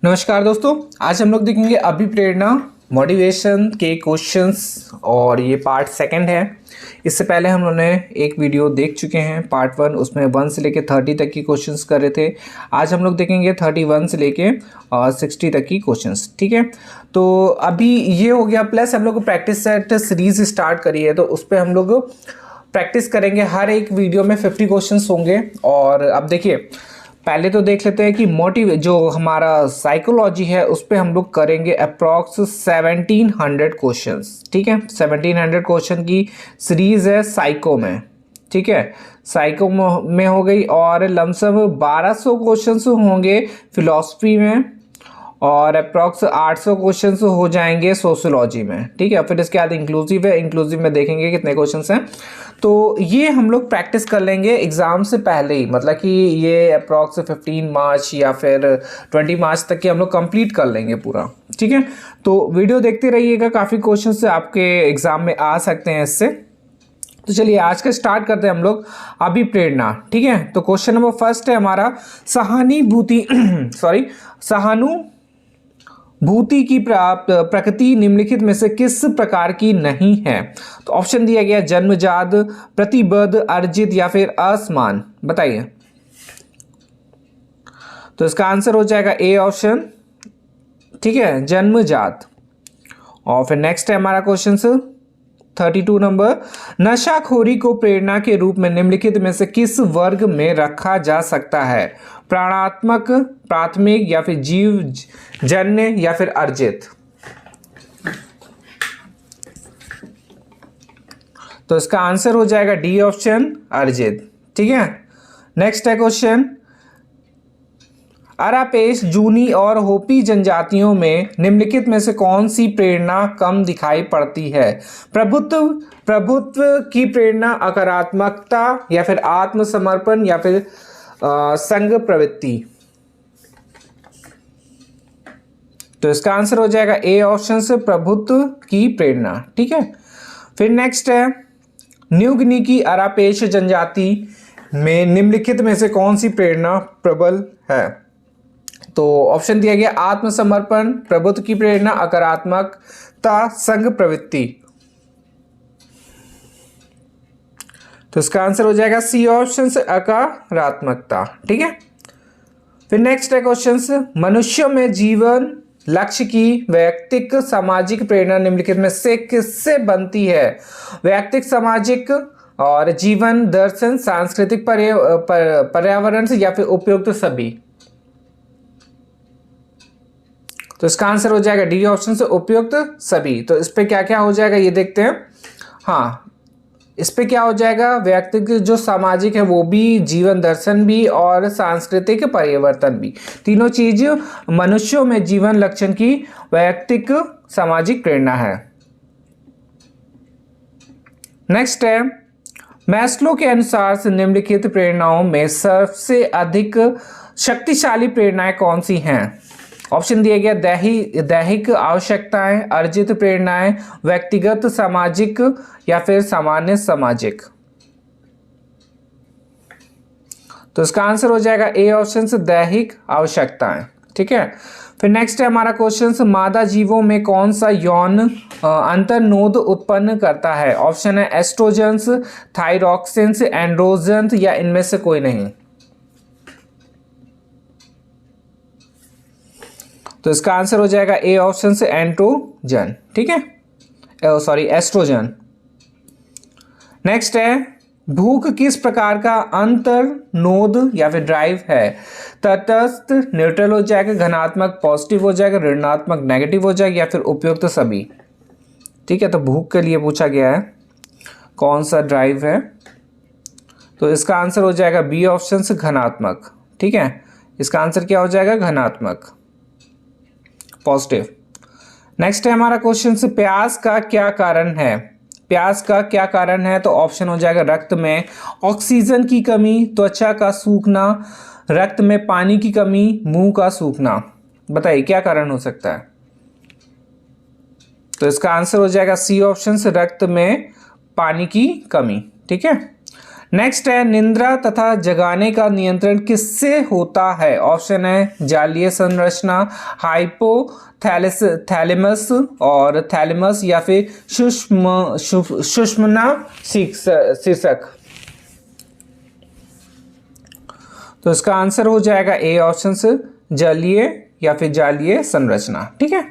नमस्कार दोस्तों, आज हम लोग देखेंगे अभिप्रेरणा मोटिवेशन के क्वेश्चंस और ये पार्ट सेकंड है। इससे पहले हम लोगों ने एक वीडियो देख चुके हैं पार्ट 1, उसमें 1 से लेके 30 तक की क्वेश्चंस कर रहे थे। आज हम लोग देखेंगे 31 से लेके 60 तक की क्वेश्चंस। ठीक है, तो अभी ये हो गया, प्लस हम लोग प्रैक्टिस सेट सीरीज स्टार्ट करी है, तो उस पर हम लोग प्रैक्टिस करेंगे। हर एक वीडियो में 50 क्वेश्चंस होंगे। और अब देखिए, पहले तो देख लेते हैं कि जो हमारा साइकोलॉजी है उस पर हम लोग करेंगे अप्रॉक्स 1700 क्वेश्चंस। ठीक है, 1700 क्वेश्चन की सीरीज है साइको में। ठीक है, साइको में हो गई, और लमसम 1200 क्वेश्चंस होंगे फिलॉसफी में, और अप्रॉक्स 800 क्वेश्चंस हो जाएंगे सोशियोलॉजी में। ठीक है, फिर इसके बाद इंक्लूसिव है, इंक्लूसिव में देखेंगे कितने क्वेश्चंस हैं। तो ये हम लोग प्रैक्टिस कर लेंगे एग्ज़ाम से पहले ही, मतलब कि ये अप्रॉक्स 15 मार्च या फिर 20 मार्च तक के हम लोग कंप्लीट कर लेंगे पूरा। ठीक है, तो वीडियो देखते रहिएगा, काफ़ी क्वेश्चंस आपके एग्ज़ाम में आ सकते हैं इससे। तो चलिए आज का स्टार्ट करते हैं हम लोग अभिप्रेरणा। ठीक है, तो क्वेश्चन नंबर फर्स्ट है हमारा, सहानुभूति की प्रकृति निम्नलिखित में से किस प्रकार की नहीं है। तो ऑप्शन दिया गया जन्मजात, प्रतिबद्ध, अर्जित या फिर असमान। बताइए। तो इसका आंसर हो जाएगा ए ऑप्शन। ठीक है, जन्मजात। और फिर नेक्स्ट है हमारा क्वेश्चन 32 नंबर, नशाखोरी को प्रेरणा के रूप में निम्नलिखित में से किस वर्ग में रखा जा सकता है। प्राणात्मक, प्राथमिक या फिर जीव जन्य या फिर अर्जित। तो इसका आंसर हो जाएगा डी ऑप्शन, अर्जित। ठीक है, नेक्स्ट है क्वेश्चन, अरापेश, जूनी और होपी जनजातियों में निम्नलिखित में से कौन सी प्रेरणा कम दिखाई पड़ती है। प्रभुत्व की प्रेरणा, आक्रामकता या फिर आत्मसमर्पण या फिर संघ प्रवृत्ति। तो इसका आंसर हो जाएगा ए ऑप्शन से, प्रभुत्व की प्रेरणा। ठीक है, फिर नेक्स्ट है, न्यू गिनी की अरापेश जनजाति में निम्नलिखित में से कौन सी प्रेरणा प्रबल है। तो ऑप्शन दिया गया आत्मसमर्पण, प्रभुत्व की प्रेरणा, आक्रामकता, संघ प्रवृत्ति। तो इसका आंसर हो जाएगा सी ऑप्शन से, आक्रामकता। ठीक है, फिर नेक्स्ट है क्वेश्चन, मनुष्य में जीवन लक्ष्य की वैयक्तिक सामाजिक प्रेरणा निम्नलिखित में से किससे बनती है। वैयक्तिक, सामाजिक और जीवन दर्शन, सांस्कृतिक, पर्यावरण से या फिर उपयुक्त सभी। तो इसका आंसर हो जाएगा डी ऑप्शन से, उपयुक्त सभी। तो इस पे क्या क्या हो जाएगा ये देखते हैं। हाँ, इस पे क्या हो जाएगा, व्यक्तिगत जो सामाजिक है वो भी, जीवन दर्शन भी और सांस्कृतिक परिवर्तन भी। तीनों चीज मनुष्यों में जीवन लक्षण की वैयक्तिक सामाजिक प्रेरणा है। नेक्स्ट है, मैस्लो के अनुसार से निम्नलिखित प्रेरणाओं में सबसे अधिक शक्तिशाली प्रेरणाएं कौन सी हैं। ऑप्शन दिया गया दैहिक आवश्यकताएं, अर्जित प्रेरणाएं, व्यक्तिगत सामाजिक या फिर सामान्य सामाजिक। तो इसका आंसर हो जाएगा ए ऑप्शन से, दैहिक आवश्यकताएं। ठीक है, फिर नेक्स्ट है हमारा क्वेश्चन, मादा जीवों में कौन सा यौन अंतर्नोद उत्पन्न करता है। ऑप्शन है एस्ट्रोजेंस, थायरॉक्सिन्स, एंड्रोजन या इनमें से कोई नहीं। तो इसका आंसर हो जाएगा ए ऑप्शन से, एंड्रोजन। ठीक है, एस्ट्रोजन। नेक्स्ट है, भूख किस प्रकार का अंतर्नोद या फिर ड्राइव है। तटस्थ, न्यूट्रल हो जाएगा, धनात्मक पॉजिटिव हो जाएगा, ऋणात्मक नेगेटिव हो जाएगा या फिर उपयुक्त सभी। ठीक है, तो भूख के लिए पूछा गया है कौन सा ड्राइव है। तो इसका आंसर हो जाएगा बी ऑप्शन से, धनात्मक। ठीक है, इसका आंसर क्या हो जाएगा, धनात्मक, पॉजिटिव। नेक्स्ट है हमारा क्वेश्चन, प्यास का क्या कारण है। प्यास का क्या कारण है। तो ऑप्शन हो जाएगा रक्त में ऑक्सीजन की कमी, त्वचा का सूखना, रक्त में पानी की कमी, मुंह का सूखना। बताइए क्या कारण हो सकता है। तो इसका आंसर हो जाएगा सी ऑप्शन से, रक्त में पानी की कमी। ठीक है, नेक्स्ट है निद्रा तथा जगाने का नियंत्रण किससे होता है? ऑप्शन है जालीय संरचना, थैलेमस और थैलेमस या फिर सुषुम्ना शीर्षक। तो इसका आंसर हो जाएगा ए ऑप्शन से जलीय या फिर जालीय संरचना। ठीक है,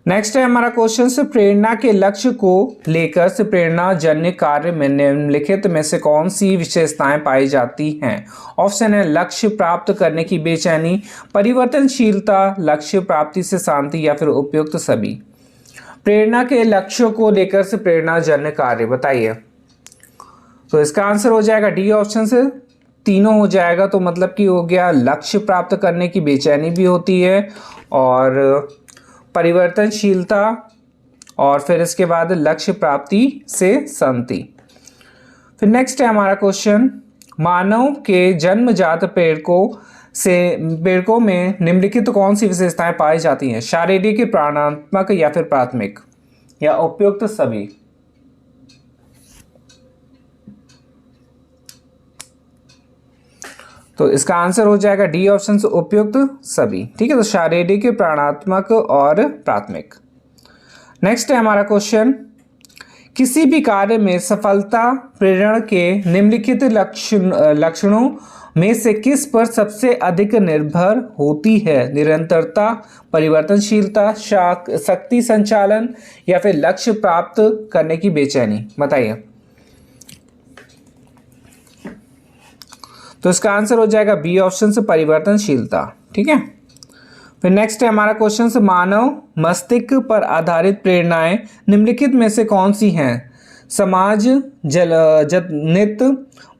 नेक्स्ट है हमारा क्वेश्चन से प्रेरणा के लक्ष्य को लेकर से प्रेरणा जन्य कार्य में निम्नलिखित में से कौन सी विशेषताएं पाई जाती हैं? ऑप्शन है लक्ष्य प्राप्त करने की बेचैनी, परिवर्तनशीलता, लक्ष्य प्राप्ति से शांति या फिर उपयुक्त सभी। प्रेरणा के लक्ष्यों को लेकर से प्रेरणा जन्य कार्य बताइए। तो इसका आंसर हो जाएगा डी ऑप्शन से तीनों हो जाएगा। तो मतलब कि हो गया लक्ष्य प्राप्त करने की बेचैनी भी होती है और परिवर्तनशीलता और फिर इसके बाद लक्ष्य प्राप्ति से शांति। फिर नेक्स्ट है हमारा क्वेश्चन मानव के जन्मजात प्रेरकों में निम्नलिखित कौन सी विशेषताएं पाई जाती हैं? शारीरिक, प्राणात्मक या फिर प्राथमिक या उपयुक्त सभी। तो इसका आंसर हो जाएगा डी ऑप्शन से उपयुक्त सभी। ठीक है, तो शारीरिक, प्राणात्मक और प्राथमिक। नेक्स्ट है हमारा क्वेश्चन किसी भी कार्य में सफलता प्रेरणा के निम्नलिखित लक्षणों में से किस पर सबसे अधिक निर्भर होती है? निरंतरता, परिवर्तनशीलता, शक्ति संचालन या फिर लक्ष्य प्राप्त करने की बेचैनी। बताइए। तो इसका आंसर हो जाएगा बी ऑप्शन से परिवर्तनशीलता। ठीक है, फिर नेक्स्ट है हमारा क्वेश्चन से मानव मस्तिष्क पर आधारित प्रेरणाएं निम्नलिखित में से कौन सी हैं? समाज जनित,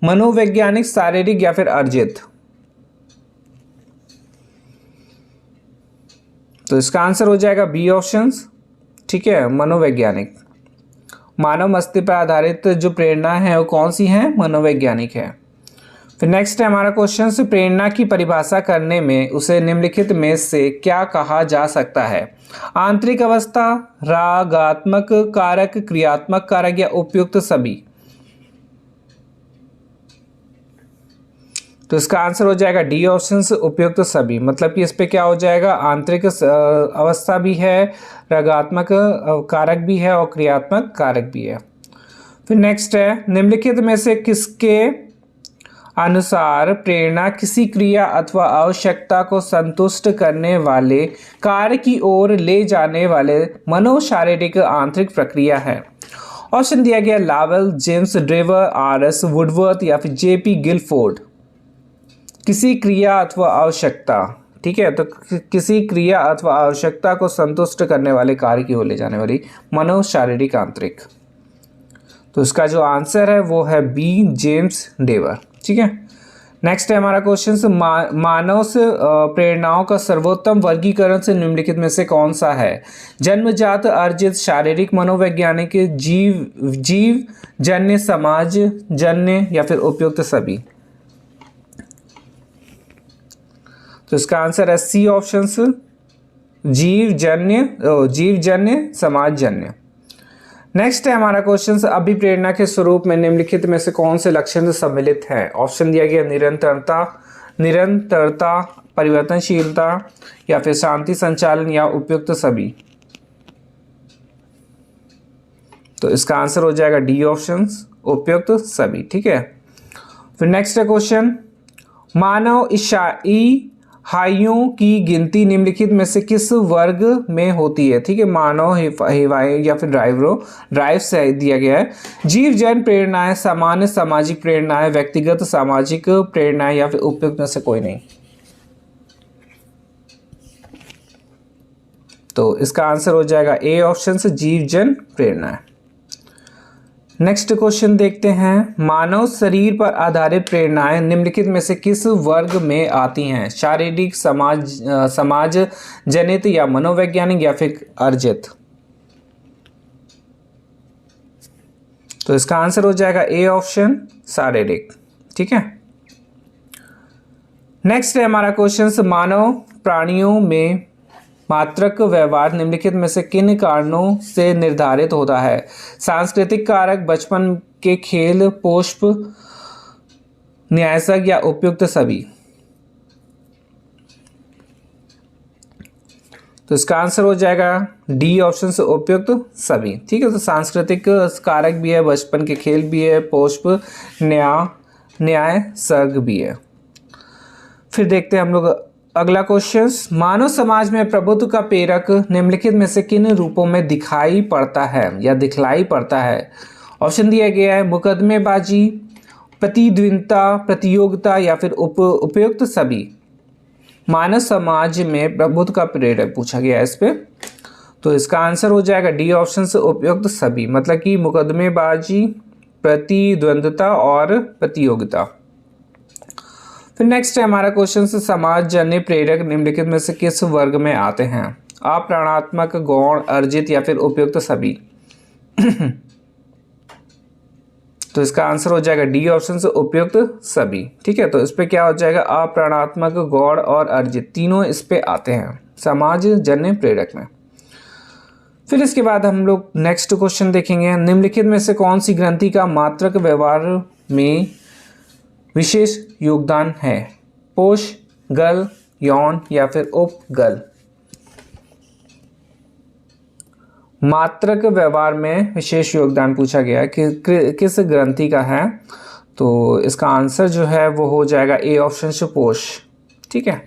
मनोवैज्ञानिक, शारीरिक या फिर अर्जित। तो इसका आंसर हो जाएगा बी ऑप्शन। ठीक है, मनोवैज्ञानिक। मानव मस्तिष्क पर आधारित जो प्रेरणा है वो कौन सी है? मनोवैज्ञानिक है। फिर नेक्स्ट है हमारा क्वेश्चन से प्रेरणा की परिभाषा करने में उसे निम्नलिखित में से क्या कहा जा सकता है? आंतरिक अवस्था, रागात्मक कारक, क्रियात्मक कारक या उपयुक्त सभी। तो इसका आंसर हो जाएगा डी ऑप्शन से उपयुक्त सभी। मतलब कि इस पे क्या हो जाएगा? आंतरिक अवस्था भी है, रागात्मक कारक भी है और क्रियात्मक कारक भी है। फिर नेक्स्ट है निम्नलिखित में से किसके अनुसार प्रेरणा किसी क्रिया अथवा आवश्यकता को संतुष्ट करने वाले कार्य की ओर ले जाने वाले मनोशारीरिक आंतरिक प्रक्रिया है? ऑप्शन दिया गया लावेल, जेम्स ड्रेवर, आर.एस. वुडवर्थ या फिर जे.पी. गिलफोर्ड। किसी क्रिया अथवा आवश्यकता। ठीक है, तो किसी क्रिया अथवा आवश्यकता को संतुष्ट करने वाले कार्य की ओर ले जाने वाली मनोशारीरिक आंतरिक। तो इसका जो आंसर है वो है बी, जेम्स ड्रेवर। ठीक है, नेक्स्ट है हमारा क्वेश्चन से मानव से प्रेरणाओं का सर्वोत्तम वर्गीकरण से निम्नलिखित में से कौन सा है? जन्मजात, अर्जित, शारीरिक, मनोवैज्ञानिक, जीव जन्य, समाज जन्य या फिर उपयुक्त सभी। तो इसका आंसर है सी ऑप्शन से जीव जन्य, समाज जन्य। नेक्स्ट है हमारा क्वेश्चन अभिप्रेरणा के स्वरूप में निम्नलिखित में से कौन से लक्षण सम्मिलित हैं? ऑप्शन दिया गया निरंतरता, परिवर्तनशीलता या फिर शांति संचालन या उपयुक्त सभी। तो इसका आंसर हो जाएगा डी ऑप्शन, उपयुक्त सभी। ठीक है, फिर नेक्स्ट है क्वेश्चन मानव हाइयों की गिनती निम्नलिखित में से किस वर्ग में होती है? ठीक है, मानव हिवाएं या फिर ड्राइव से दिया गया है। जीव जन प्रेरणाएं, सामान्य सामाजिक प्रेरणाएं, व्यक्तिगत सामाजिक प्रेरणाएं या फिर उपयुक्त में से कोई नहीं। तो इसका आंसर हो जाएगा ए ऑप्शन से जीव जन प्रेरणाएं। नेक्स्ट क्वेश्चन देखते हैं मानव शरीर पर आधारित प्रेरणाएं निम्नलिखित में से किस वर्ग में आती हैं? शारीरिक, समाज जनित या मनोवैज्ञानिक या फिर अर्जित। तो इसका आंसर हो जाएगा ए ऑप्शन, शारीरिक। ठीक है, नेक्स्ट है हमारा क्वेश्चन मानव प्राणियों में मात्रक व्यवहार निम्नलिखित में से किन कारणों से निर्धारित होता है? सांस्कृतिक कारक, बचपन के खेल, न्यायसक या उपयुक्त सभी। तो इसका आंसर हो जाएगा डी ऑप्शन से उपयुक्त सभी। ठीक है, तो सांस्कृतिक कारक भी है, बचपन के खेल भी है, पुष्प न्याय सर्ग भी है। फिर देखते हैं हम लोग अगला क्वेश्चन। मानव समाज में प्रभुत्व का प्रेरक निम्नलिखित में से किन रूपों में दिखाई पड़ता है या दिखलाई पड़ता है? ऑप्शन दिया गया है मुकदमेबाजी, प्रतिद्वंद्विता, प्रतियोगिता या फिर उपयुक्त सभी। मानव समाज में प्रभुत्व का प्रेरक पूछा गया है इस पे, तो इसका आंसर हो जाएगा डी ऑप्शन से उपयुक्त सभी, मतलब कि मुकदमेबाजी, प्रतिद्वंद्विता और प्रतियोगिता। फिर नेक्स्ट है हमारा क्वेश्चन से समाज जन्य प्रेरक निम्नलिखित में से किस वर्ग में आते हैं? अप्राणात्मक, गौण, अर्जित या फिर उपयुक्त सभी। तो इसका आंसर हो जाएगा डी ऑप्शन से उपयुक्त सभी। ठीक है, तो इस पे क्या हो जाएगा? अप्राणात्मक, गौण और अर्जित तीनों इस पे आते हैं समाज जन्य प्रेरक में। फिर इसके बाद हम लोग नेक्स्ट क्वेश्चन देखेंगे। निम्नलिखित में से कौन सी ग्रंथि का मात्रक व्यवहार में विशेष योगदान है? पोष, गल, यौन या फिर उपगल। मात्रक व्यवहार में विशेष योगदान पूछा गया कि किस ग्रंथि का है, तो इसका आंसर जो है वो हो जाएगा ए ऑप्शन से पोष। ठीक है,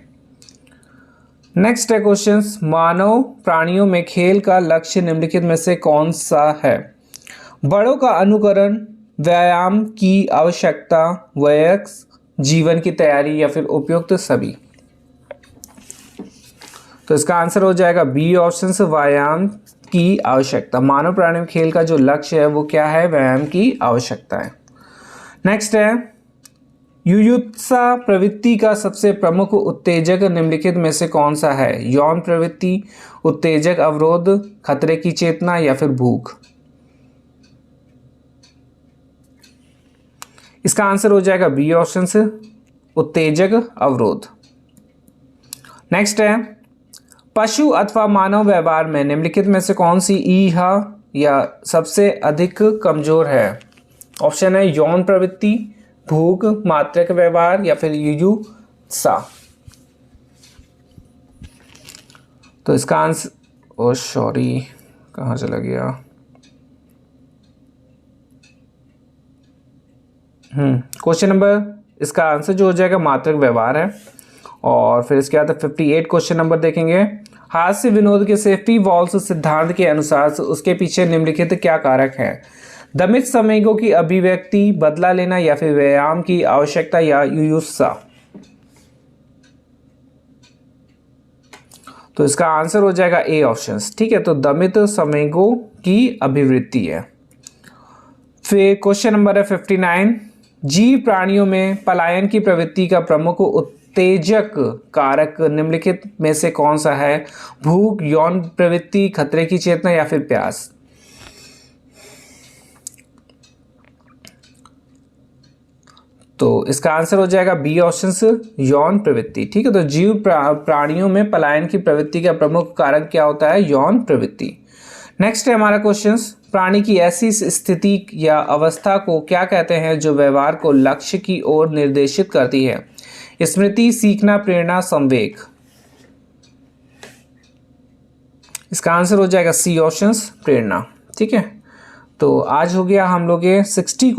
नेक्स्ट है क्वेश्चन। मानव प्राणियों में खेल का लक्ष्य निम्नलिखित में से कौन सा है? बड़ों का अनुकरण, व्यायाम की आवश्यकता, वयस्क जीवन की तैयारी या फिर उपयुक्त सभी। तो इसका आंसर हो जाएगा बी ऑप्शन से व्यायाम की आवश्यकता। मानव प्राणी में खेल का जो लक्ष्य है वो क्या है? व्यायाम की आवश्यकता है। नेक्स्ट है युयुत्सा प्रवृत्ति का सबसे प्रमुख उत्तेजक निम्नलिखित में से कौन सा है? यौन प्रवृत्ति, उत्तेजक अवरोध, खतरे की चेतना या फिर भूख। इसका आंसर हो जाएगा बी ऑप्शन से उत्तेजक अवरोध। नेक्स्ट है पशु अथवा मानव व्यवहार में निम्नलिखित में से कौन सी ईहा या सबसे अधिक कमजोर है? ऑप्शन है यौन प्रवृत्ति, भूख, मात्रक व्यवहार या फिर युयुत्सा। तो इसका आंसर कहाँ चला गया? क्वेश्चन नंबर, इसका आंसर जो हो जाएगा मात्रक व्यवहार है। और फिर इसके बाद 58 क्वेश्चन नंबर देखेंगे। हास्य विनोद के सेफ्टी वॉल्स सिद्धांत के अनुसार उसके पीछे निम्नलिखित क्या कारक है? दमित संवेगों की अभिव्यक्ति, बदला लेना या फिर व्यायाम की आवश्यकता या युयुत्सा। तो इसका आंसर हो जाएगा ए ऑप्शन। ठीक है, तो दमित संवेगों की अभिवृत्ति है। फिर क्वेश्चन नंबर है 59। जीव प्राणियों में पलायन की प्रवृत्ति का प्रमुख उत्तेजक कारक निम्नलिखित में से कौन सा है? भूख, यौन प्रवृत्ति, खतरे की चेतना या फिर प्यास। तो इसका आंसर हो जाएगा बी ऑप्शन से यौन प्रवृत्ति। ठीक है, तो जीव प्राणियों में पलायन की प्रवृत्ति का प्रमुख कारक क्या होता है? यौन प्रवृत्ति। नेक्स्ट है हमारा क्वेश्चन। प्राणी की ऐसी स्थिति या अवस्था को क्या कहते हैं जो व्यवहार को लक्ष्य की ओर निर्देशित करती है? स्मृति, सीखना, प्रेरणा, संवेग। इसका आंसर हो जाएगा सी ऑप्शन प्रेरणा। ठीक है, तो आज हो गया हम लोग ये 30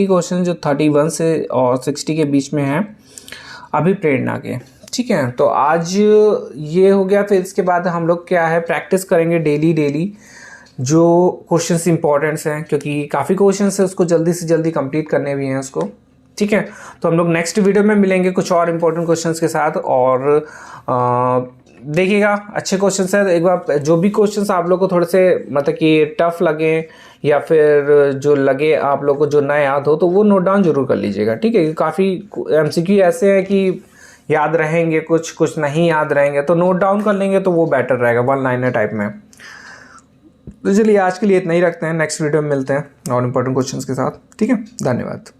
क्वेश्चन जो 31 से और 60 के बीच में हैं अभी प्रेरणा के। ठीक है, तो आज ये हो गया। फिर इसके बाद हम लोग क्या है प्रैक्टिस करेंगे डेली जो क्वेश्चंस इंपॉर्टेंट्स हैं, क्योंकि काफ़ी क्वेश्चंस है उसको जल्दी से जल्दी कंप्लीट करने भी हैं उसको। ठीक है, तो हम लोग नेक्स्ट वीडियो में मिलेंगे कुछ और इम्पोर्टेंट क्वेश्चंस के साथ। और देखिएगा अच्छे क्वेश्चंस हैं, एक बार जो भी क्वेश्चंस आप लोग को थोड़े से मतलब कि टफ लगे या फिर जो लगे आप लोग को जो ना याद हो तो वो नोट डाउन जरूर कर लीजिएगा। ठीक है, काफ़ी MCQ ऐसे हैं कि याद रहेंगे, कुछ नहीं याद रहेंगे, तो नोट डाउन कर लेंगे तो वो बेटर रहेगा, 1 लाइनर टाइप में। तो चलिए आज के लिए इतना ही रखते हैं, नेक्स्ट वीडियो में मिलते हैं और इम्पोर्टेंट क्वेश्चंस के साथ। ठीक है, धन्यवाद।